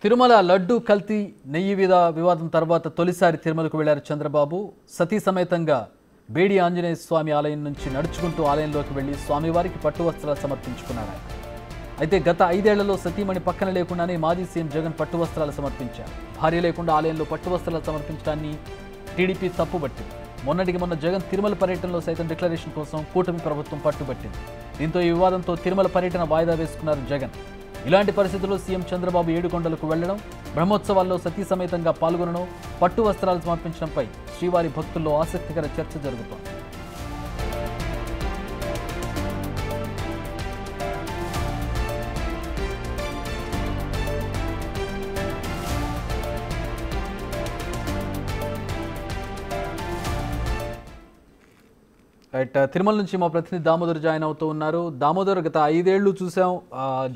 తిరుమల లడ్డు కల్తీ నెయ్యి వివాదం తర్వాత తొలిసారి తిరుమలకు వెళ్లారు చంద్రబాబు. సతీ సమేతంగా బేడి ఆంజనేయ స్వామి ఆలయం నుంచి నడుచుకుంటూ ఆలయంలోకి వెళ్లి స్వామివారికి పట్టు వస్త్రాలు సమర్పించుకున్నారు. అయితే గత 5 ఏళ్లలో సతీమణి పక్కన లేకుండానే మాజీ సీఎం జగన్ పట్టు వస్త్రాలు సమర్పించారు. భార్య లేకుండా ఆలయంలో పట్టు వస్త్రాలు సమర్పించడాన్ని టీడీపీ తప్పుబట్టింది. మొన్నటికి మొన్న జగన్ తిరుమల పర్యటనలో సైతం డిక్లరేషన్ కోసం కూటమి ప్రభుత్వం పట్టుబట్టింది. దీంతో ఈ వివాదంతో తిరుమల పర్యటన వాయిదా వేసుకున్నారు జగన్. ఇలాంటి పరిస్థితుల్లో సీఎం చంద్రబాబు ఏడుకొండలకు వెళ్లడం, బ్రహ్మోత్సవాల్లో సతీ సమేతంగా పాల్గొనడం, పట్టు వస్త్రాలు సమర్పించడంపై శ్రీవారి భక్తుల్లో ఆసక్తికర చర్చ జరుగుతోంది. రైట్, తిరుమల నుంచి మా ప్రతినిధి దామోదర్ జాయిన్ అవుతూ ఉన్నారు. దామోదర్, గత 5 ఏళ్లు చూసాం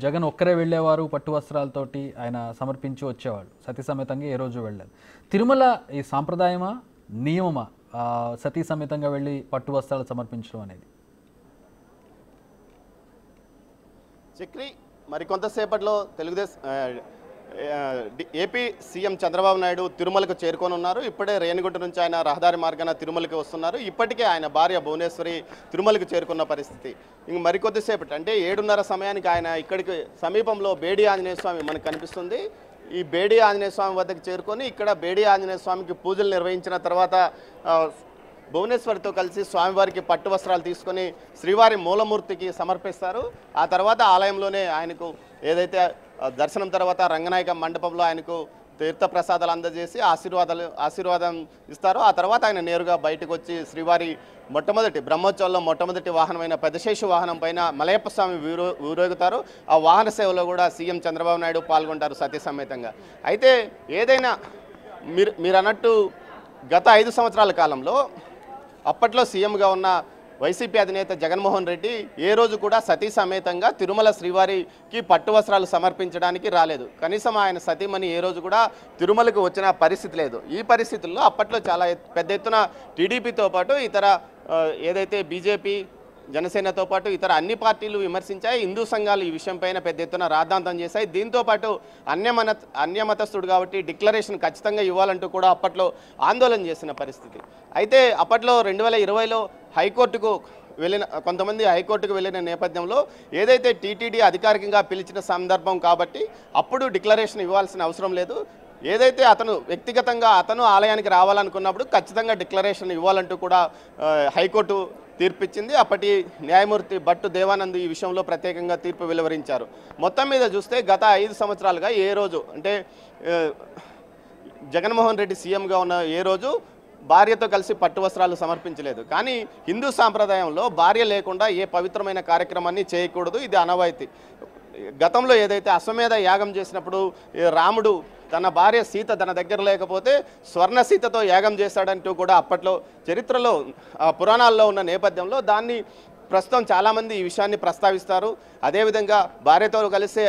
జగన్ ఒక్కరే వెళ్ళేవారు, పట్టు వస్త్రాలతోటి ఆయన సమర్పించి వచ్చేవాళ్ళు, సతీ సమేతంగా ఏ రోజు వెళ్ళలేదు. తిరుమల ఈ సాంప్రదాయమా, నియమమా సతీ సమేతంగా వెళ్ళి పట్టు వస్త్రాలు సమర్పించడం అనేది? చక్రి, మరికొంతసేపట్లో ఏపీ సీఎం చంద్రబాబు నాయుడు తిరుమలకు చేరుకోనున్నారు. ఇప్పుడే రేణిగుంట నుంచి ఆయన రహదారి మార్గాన తిరుమలకి వస్తున్నారు. ఇప్పటికే ఆయన భార్య భువనేశ్వరి తిరుమలకు చేరుకున్న పరిస్థితి. ఇంక మరికొద్దిసేపటి అంటే 7:30 సమయానికి ఆయన ఇక్కడికి సమీపంలో బేడి ఆంజనేయ స్వామి మనకు కనిపిస్తుంది. ఈ బేడి ఆంజనేయ స్వామి వద్దకు చేరుకొని ఇక్కడ బేడి ఆంజనేయ స్వామికి పూజలు నిర్వహించిన తర్వాత భువనేశ్వరితో కలిసి స్వామివారికి పట్టు వస్త్రాలు తీసుకొని శ్రీవారి మూలమూర్తికి సమర్పిస్తారు. ఆ తర్వాత ఆలయంలోనే ఆయనకు ఏదైతే దర్శనం తర్వాత రంగనాయక మండపంలో ఆయనకు తీర్థప్రసాదాలు అందజేసి ఆశీర్వాదం ఇస్తారు. ఆ తర్వాత ఆయన నేరుగా బయటకు వచ్చి శ్రీవారి బ్రహ్మోత్సవంలో మొట్టమొదటి వాహనమైన పెదశేషు వాహనం పైన మలయప్ప స్వామి ఊరేగుతారు. ఆ వాహన సేవలో కూడా సీఎం చంద్రబాబు నాయుడు పాల్గొంటారు సతీ సమేతంగా. అయితే ఏదైనా మీరు అన్నట్టు గత 5 సంవత్సరాల కాలంలో అప్పట్లో సీఎంగా ఉన్న వైసీపీ అధినేత జగన్మోహన్ రెడ్డి ఏ రోజు కూడా సతీ సమేతంగా తిరుమల శ్రీవారికి పట్టు వస్త్రాలు సమర్పించడానికి రాలేదు. కనీసం ఆయన సతీమణి ఏ రోజు కూడా తిరుమలకు వచ్చిన పరిస్థితి లేదు. ఈ పరిస్థితుల్లో అప్పట్లో చాలా పెద్ద ఎత్తున టీడీపీతో పాటు ఇతర ఏదైతే బీజేపీ, జనసేనతో పాటు ఇతర అన్ని పార్టీలు విమర్శించాయి. హిందూ సంఘాలు ఈ విషయంపైన పెద్ద ఎత్తున రాద్ధాంతం చేశాయి. దీంతోపాటు అన్యమతస్థుడు కాబట్టి డిక్లరేషన్ ఖచ్చితంగా ఇవ్వాలంటూ కూడా అప్పట్లో ఆందోళన చేసిన పరిస్థితి. అయితే అప్పట్లో 2020లో కొంతమంది హైకోర్టుకు వెళ్ళిన నేపథ్యంలో ఏదైతే టీటీడీ అధికారికంగా పిలిచిన సందర్భం కాబట్టి అప్పుడు డిక్లరేషన్ ఇవ్వాల్సిన అవసరం లేదు. ఏదైతే అతను వ్యక్తిగతంగా ఆలయానికి రావాలనుకున్నప్పుడు ఖచ్చితంగా డిక్లరేషన్ ఇవ్వాలంటూ కూడా హైకోర్టు తీర్పిచ్చింది. అప్పటి న్యాయమూర్తి భట్టు దేవానంద్ ఈ విషయంలో ప్రత్యేకంగా తీర్పు వెలువరించారు. మొత్తం మీద చూస్తే గత 5 సంవత్సరాలుగా ఏ రోజు అంటే జగన్మోహన్ రెడ్డి సీఎంగా ఉన్న ఏ రోజు భార్యతో కలిసి పట్టు వస్త్రాలు సమర్పించలేదు. కానీ హిందూ సాంప్రదాయంలో భార్య లేకుండా ఏ పవిత్రమైన కార్యక్రమాన్ని చేయకూడదు, ఇది అనవాయితీ. గతంలో ఏదైతే అశ్వమేధ యాగం చేసినప్పుడు రాముడు తన భార్య సీత తన దగ్గర లేకపోతే స్వర్ణ సీతతో యాగం చేశాడంటూ కూడా అప్పట్లో చరిత్రలో పురాణాల్లో ఉన్న నేపథ్యంలో దాన్ని ప్రస్తుతం చాలామంది ఈ విషయాన్ని ప్రస్తావిస్తారు. అదేవిధంగా భార్యతో కలిసే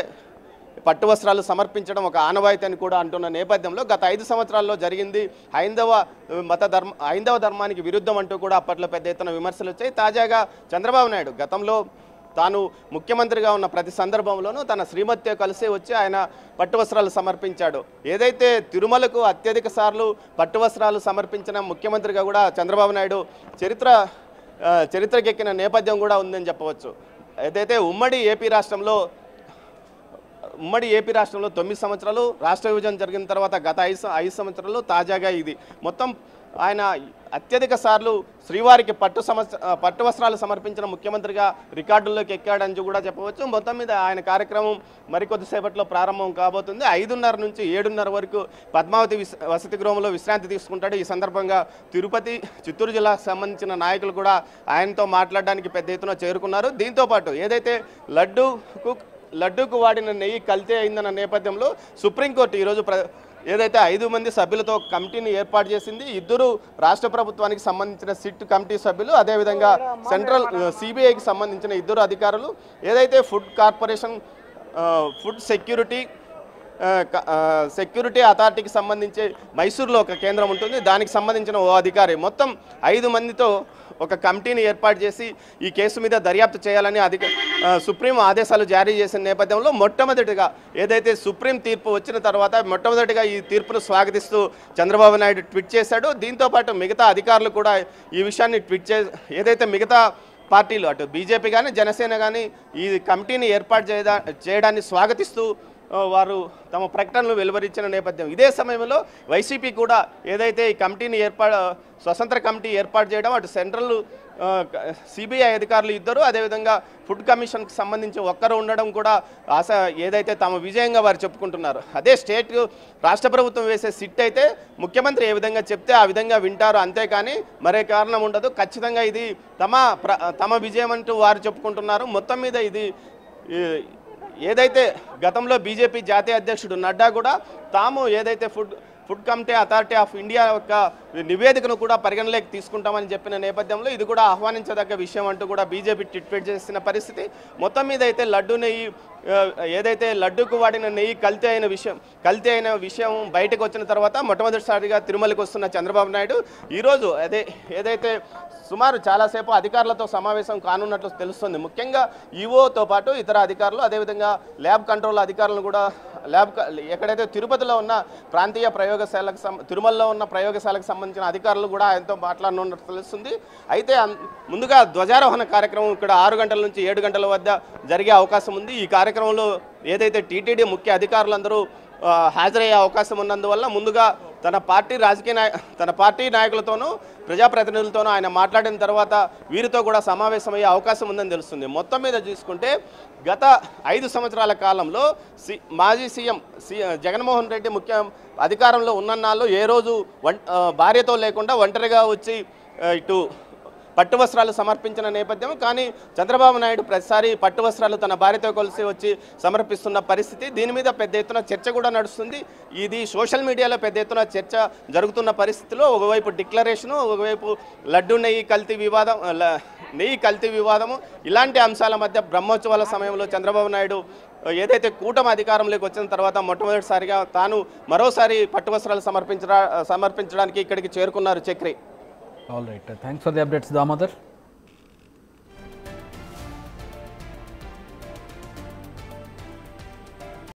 పట్టు వస్త్రాలు సమర్పించడం ఒక ఆనవాయితీ అని కూడా అంటున్న నేపథ్యంలో గత 5 సంవత్సరాల్లో జరిగింది హైందవ ధర్మానికి విరుద్ధం అంటూ కూడా అప్పట్లో పెద్ద ఎత్తున విమర్శలు వచ్చాయి. తాజాగా చంద్రబాబు నాయుడు గతంలో తాను ముఖ్యమంత్రిగా ఉన్న ప్రతి సందర్భంలోనూ తన శ్రీమతితో కలిసి వచ్చి ఆయన పట్టు వస్త్రాలు సమర్పించాడు. ఏదైతే తిరుమలకు అత్యధిక సార్లు పట్టు వస్త్రాలు సమర్పించిన ముఖ్యమంత్రిగా కూడా చంద్రబాబు నాయుడు చరిత్రకెక్కిన నేపథ్యం కూడా ఉందని చెప్పవచ్చు. ఏదైతే ఉమ్మడి ఏపీ రాష్ట్రంలో 9 సంవత్సరాలు రాష్ట్ర విభజన జరిగిన తర్వాత గత 5 సంవత్సరాలు తాజాగా ఇది మొత్తం ఆయన అత్యధిక సార్లు శ్రీవారికి పట్టు వస్త్రాలు సమర్పించిన ముఖ్యమంత్రిగా రికార్డుల్లోకి ఎక్కాడని కూడా చెప్పవచ్చు. మొత్తం మీద ఆయన కార్యక్రమం మరికొద్దిసేపట్లో ప్రారంభం కాబోతుంది. 5:30 నుంచి 7:30 వరకు పద్మావతి వసతి గృహంలో విశ్రాంతి తీసుకుంటాడు. ఈ సందర్భంగా తిరుపతి, చిత్తూరు జిల్లాకు సంబంధించిన నాయకులు కూడా ఆయనతో మాట్లాడడానికి పెద్ద ఎత్తున చేరుకున్నారు. దీంతోపాటు ఏదైతే లడ్డూకు వాడిన నెయ్యి కల్తీ అయిందన్న నేపథ్యంలో సుప్రీంకోర్టు ఈరోజు ఏదైతే 5 మంది సభ్యులతో కమిటీని ఏర్పాటు చేసింది. 2 రాష్ట్ర ప్రభుత్వానికి సంబంధించిన సిట్ కమిటీ సభ్యులు, అదేవిధంగా సెంట్రల్ సిబిఐకి సంబంధించిన 2 అధికారులు, ఏదైతే ఫుడ్ కార్పొరేషన్ ఫుడ్ సెక్యూరిటీ అథారిటీకి సంబంధించి మైసూర్లో ఒక కేంద్రం ఉంటుంది, దానికి సంబంధించిన ఓ అధికారి, మొత్తం 5 మందితో ఒక కమిటీని ఏర్పాటు చేసి ఈ కేసు మీద దర్యాప్తు చేయాలని సుప్రీం ఆదేశాలు జారీ చేసిన నేపథ్యంలో మొట్టమొదటిగా ఏదైతే సుప్రీం తీర్పు వచ్చిన తర్వాత మొట్టమొదటిగా ఈ తీర్పును స్వాగతిస్తూ చంద్రబాబు నాయుడు ట్వీట్ చేశాడు. దీంతోపాటు మిగతా అధికారులు కూడా ఈ విషయాన్ని ట్వీట్ ఏదైతే మిగతా పార్టీలు అటు బీజేపీ కానీ జనసేన కానీ ఈ కమిటీని ఏర్పాటు చేయడాన్ని స్వాగతిస్తూ వారు తమ ప్రకటనలు వెలువరించిన నేపథ్యం. ఇదే సమయంలో వైసీపీ కూడా ఏదైతే ఈ కమిటీని స్వతంత్ర కమిటీ ఏర్పాటు చేయడం అటు సెంట్రల్ సిబిఐ అధికారులు ఇద్దరు అదేవిధంగా ఫుడ్ కమిషన్కి సంబంధించి ఒక్కరు ఉండడం కూడా ఏదైతే తమ విజయంగా వారు చెప్పుకుంటున్నారు. అదే స్టేట్ రాష్ట్ర ప్రభుత్వం వేసే సిట్ అయితే ముఖ్యమంత్రి ఏ విధంగా చెప్తే ఆ విధంగా వింటారు, అంతేకాని మరే కారణం ఉండదు. ఖచ్చితంగా ఇది తమ విజయం అంటూ వారు చెప్పుకుంటున్నారు. మొత్తం మీద ఇది ఏదైతే గతంలో బీజేపీ జాతీయ అధ్యక్షుడు నడ్డా కూడా తాము ఏదైతే food committee authority of India యొక్క నివేదికను కూడా పరిగణలోకి తీసుకుంటామని చెప్పిన నేపథ్యంలో ఇది కూడా ఆహ్వానించదగ్గ విషయం అంటూ కూడా బీజేపీ ట్వీట్ చేసిన పరిస్థితి. మొత్తం మీద అయితే ఏదైతే లడ్డూకు వాడిన నెయ్యి కల్తీ అయిన విషయం బయటకు వచ్చిన తర్వాత మొట్టమొదటిసారిగా తిరుమలకు వస్తున్న చంద్రబాబు నాయుడు ఈరోజు ఏదైతే సుమారు చాలాసేపు అధికారులతో సమావేశం కానున్నట్లు తెలుస్తుంది. ముఖ్యంగా ఈఓతో పాటు ఇతర అధికారులు అదేవిధంగా ల్యాబ్ కంట్రోల్ అధికారులను కూడా ఎక్కడైతే తిరుపతిలో ఉన్న ప్రాంతీయ తిరుమలలో ఉన్న ప్రయోగశాలకు సంబంధించిన అధికారులు కూడా ఆయనతో మాట్లాడనున్నట్టు తెలుస్తుంది. అయితే ముందుగా ధ్వజారోహణ కార్యక్రమం ఇక్కడ 6 గంటల నుంచి 7 గంటల వద్ద జరిగే అవకాశం ఉంది. ఈ కార్యక్రమంలో ఏదైతే టీటీడీ ముఖ్య అధికారులందరూ హాజరయ్యే అవకాశం ఉన్నందువల్ల ముందుగా తన పార్టీ నాయకులతోనూ ప్రజాప్రతినిధులతోనూ ఆయన మాట్లాడిన తర్వాత వీరితో కూడా సమావేశమయ్యే అవకాశం ఉందని తెలుస్తుంది. మొత్తం మీద చూసుకుంటే గత 5 సంవత్సరాల కాలంలో మాజీ సీఎం జగన్మోహన్ రెడ్డి ముఖ్య అధికారంలో ఉన్నన్నాళ్ళు ఏ రోజు భార్యతో లేకుండా ఒంటరిగా వచ్చి ఇటు పట్టు వస్త్రాలు సమర్పించిన నేపథ్యం. కానీ చంద్రబాబు నాయుడు ప్రతిసారి పట్టు వస్త్రాలు తన భార్యతో కలిసి వచ్చి సమర్పిస్తున్న పరిస్థితి. దీని మీద పెద్ద ఎత్తున చర్చ కూడా నడుస్తుంది. ఇది సోషల్ మీడియాలో పెద్ద ఎత్తున చర్చ జరుగుతున్న పరిస్థితిలో ఒకవైపు డిక్లరేషను, ఒకవైపు నెయ్యి కల్తీ వివాదము ఇలాంటి అంశాల మధ్య బ్రహ్మోత్సవాల సమయంలో చంద్రబాబు నాయుడు ఏదైతే కూటమి అధికారంలోకి వచ్చిన తర్వాత మొట్టమొదటిసారిగా తాను మరోసారి పట్టు వస్త్రాలు సమర్పించడానికి ఇక్కడికి చేరుకున్నారు Chakri. All right. Thanks for the updates, Damodar.